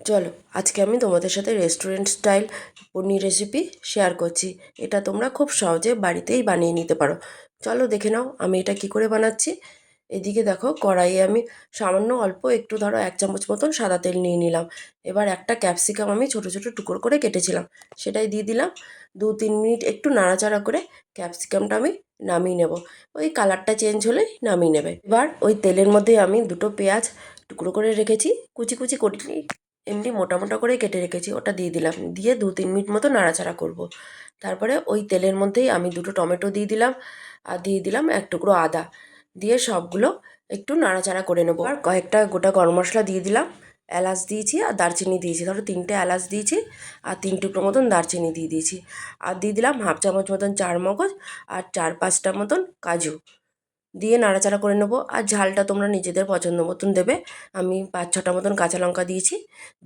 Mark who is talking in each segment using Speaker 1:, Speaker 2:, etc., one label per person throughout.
Speaker 1: চলো আজকে আমি তোমাদের সাথে রেস্টুরেন্ট স্টাইল পনির রেসিপি শেয়ার করছি। এটা তোমরা খুব সহজে বাড়িতেই বানিয়ে নিতে পারো। চলো দেখে নাও আমি এটা কি করে বানাচ্ছি। এদিকে দেখো কড়াইয়ে আমি সামান্য অল্প একটু ধরো 1 চামচ মতন সাদা তেল নিয়ে নিলাম। এবার একটা ক্যাপসিকাম আমি ছোট ছোট টুকরো করে কেটেছিলাম, সেটাই দিয়ে দিলাম। 2-3 মিনিট একটু নাড়াচাড়া করে ক্যাপসিকামটা আমি নামিয়ে নেব। ওই কালারটা চেঞ্জ হলেই নামিয়ে নেবে। এবার ওই তেলের মধ্যে আমি দুটো পেঁয়াজ টুকরো করে রেখেছি, কুচি কুচি করিনি, এমনি মোটা মোটা করে কেটে রেখেছি, ওটা দিয়ে দিলাম। দিয়ে 2-3 মিনিট মতো নাড়াচাড়া করব। তারপরে ওই তেলের মধ্যেই আমি দুটো টমেটো দিয়ে দিলাম, আর দিয়ে দিলাম এক টুকরো আদা। দিয়ে সবগুলো একটু নাড়াচাড়া করে নেবো। আর কয়েকটা গোটা গরম মশলা দিয়ে দিলাম, এলাচ দিয়েছি আর দারচিনি দিয়েছি, ধরো 3টে এলাচ দিয়েছি আর 3 টুকরো মতন দারচিনি দিয়ে দিয়েছি। আর দিয়ে দিলাম 1/2 চামচ মতন চারমগজ আর 4-5টা মতন কাজু। দিয়ে নাড়াচাড়া করে নেবো। আর ঝালটা তোমরা নিজেদের পছন্দ মতন দেবে। আমি 5-6টা মতন কাঁচা লঙ্কা দিয়েছি।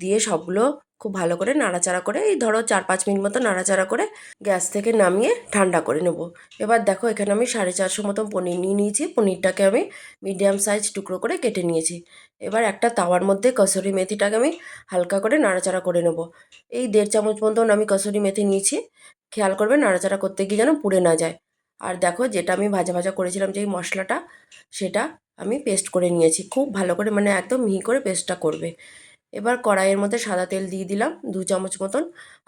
Speaker 1: দিয়ে সবগুলো খুব ভালো করে নাড়াচাড়া করে এই ধরো 4-5 মিনিট মতো নাড়াচাড়া করে গ্যাস থেকে নামিয়ে ঠান্ডা করে নেব। এবার দেখো এখানে আমি 450 মতন পনির নিয়ে নিয়েছি। পনিরটাকে আমি মিডিয়াম সাইজ টুকরো করে কেটে নিয়েছি। এবার একটা তাওয়ার মধ্যে কসুরি মেথিটাকে আমি হালকা করে নাড়াচাড়া করে নেব। এই 1.5 চামচ মতন আমি কসুরি মেথি নিয়েছি। খেয়াল করবে নাড়াচাড়া করতে গিয়ে যেন পুড়ে না যায়। আর দেখো যেটা আমি ভাজা ভাজা করেছিলাম যেই মশলাটা, সেটা আমি পেস্ট করে নিয়েছি খুব ভালো করে, মানে একদম মিহি করে পেস্টটা করবে। এবার কড়াইয়ের মধ্যে সাদা তেল দিয়ে দিলাম 2 চামচ মতন,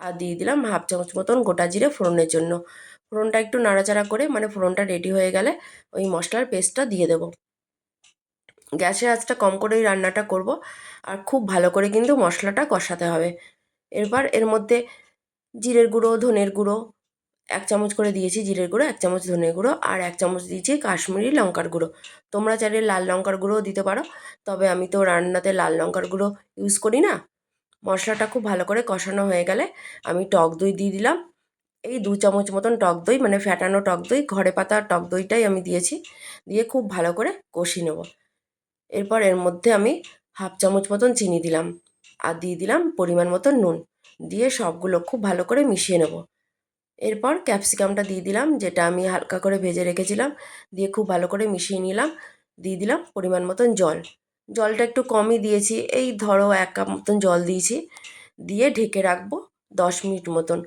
Speaker 1: আর দিয়ে দিলাম 1/2 চামচ মতন গোটা জিরে ফোড়নের জন্য। ফোড়নটা একটু নাড়াচাড়া করে মানে ফোড়নটা রেডি হয়ে গেলে ওই মশলার পেস্টটা দিয়ে দেবো। গ্যাসের আঁচটা কম করেই রান্নাটা করব, আর খুব ভালো করে কিন্তু মশলাটা কষাতে হবে। এরপর এর মধ্যে জিরের গুঁড়ো, ধনের গুঁড়ো 1 চামচ করে দিয়েছি, জিরের গুঁড়ো 1 চামচ, ধনের গুঁড়ো আর 1 চামচ দিয়েছি কাশ্মীরি লঙ্কার গুঁড়ো। তোমরা চাইলে লাল লঙ্কার গুঁড়োও দিতে পারো, তবে আমি তো রান্নাতে লাল লঙ্কার গুঁড়ো ইউজ করি না। মশলাটা খুব ভালো করে কষানো হয়ে গেলে আমি টক দই দিয়ে দিলাম। এই 2 চামচ মতন টক দই, মানে ফ্যাটানো টক দই, ঘরে পাতা টক দইটাই আমি দিয়েছি। দিয়ে খুব ভালো করে কষিয়ে নেব। এরপর এর মধ্যে আমি 1/2 চামচ মতন চিনি দিলাম, আর দিয়ে দিলাম পরিমাণ মতন নুন। দিয়ে সবগুলো খুব ভালো করে মিশিয়ে নেব। এরপর ক্যাপসিকামটা দিয়ে দিলাম, যেটা আমি হালকা করে ভেজে রেখেছিলাম। দিয়ে খুব ভালো করে মিশিয়ে নিলাম। দিয়ে দিলাম পরিমাণ মতন জল। জলটা একটু কমই দিয়েছি, এই ধরো 1 কাপ মতন জল দিয়েছি। দিয়ে ঢেকে রাখবো 10 মিনিট মতন।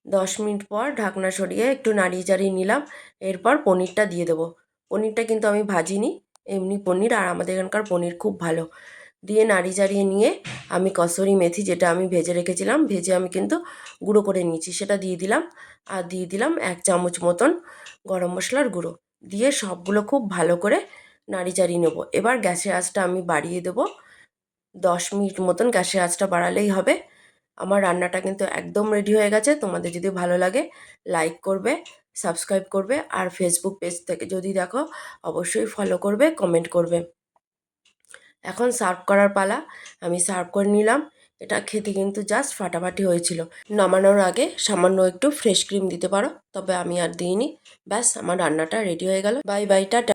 Speaker 1: 10 মিনিট পর ঢাকনা সরিয়ে একটু নাড়িয়ে চাড়িয়ে নিলাম। এরপর পনিরটা দিয়ে দেবো। পনিরটা কিন্তু আমি ভাজিনি, এমনি পনির, আর আমাদের এখানকার পনির খুব ভালো। দিয়ে নাড়িয়ে চাড়িয়ে নিয়ে আমি কসুরি মেথি, যেটা আমি ভেজে রেখেছিলাম, ভেজে আমি কিন্তু গুঁড়ো করে নিয়েছি, সেটা দিয়ে দিলাম। আর দিয়ে দিলাম 1 চামচ মতন গরম মশলার গুঁড়ো। দিয়ে সবগুলো খুব ভালো করে নাড়িয়ে চাড়িয়ে নেবো। এবার গ্যাসের আঁচটা আমি বাড়িয়ে দেবো। 10 মিনিট মতন গ্যাসের আঁচটা বাড়ালেই হবে। আমার রান্নাটা কিন্তু একদম রেডি হয়ে গেছে। তোমাদের যদি ভালো লাগে লাইক করবে, সাবস্ক্রাইব করবে, আর ফেসবুক পেজ থেকে যদি দেখো অবশ্যই ফলো করবে, কমেন্ট করবে। এখন সার্ভ করার পালা। আমি সার্ভ করে নিলাম। এটা খেতে কিন্তু জাস্ট ফাটাফাটি হয়েছিল। নামানোর আগে সামান্য একটু ফ্রেশ ক্রিম দিতে পারো, তবে আমি আর দিইনি। ব্যাস আমার রান্নাটা রেডি হয়ে গেল। Bye bye, tata.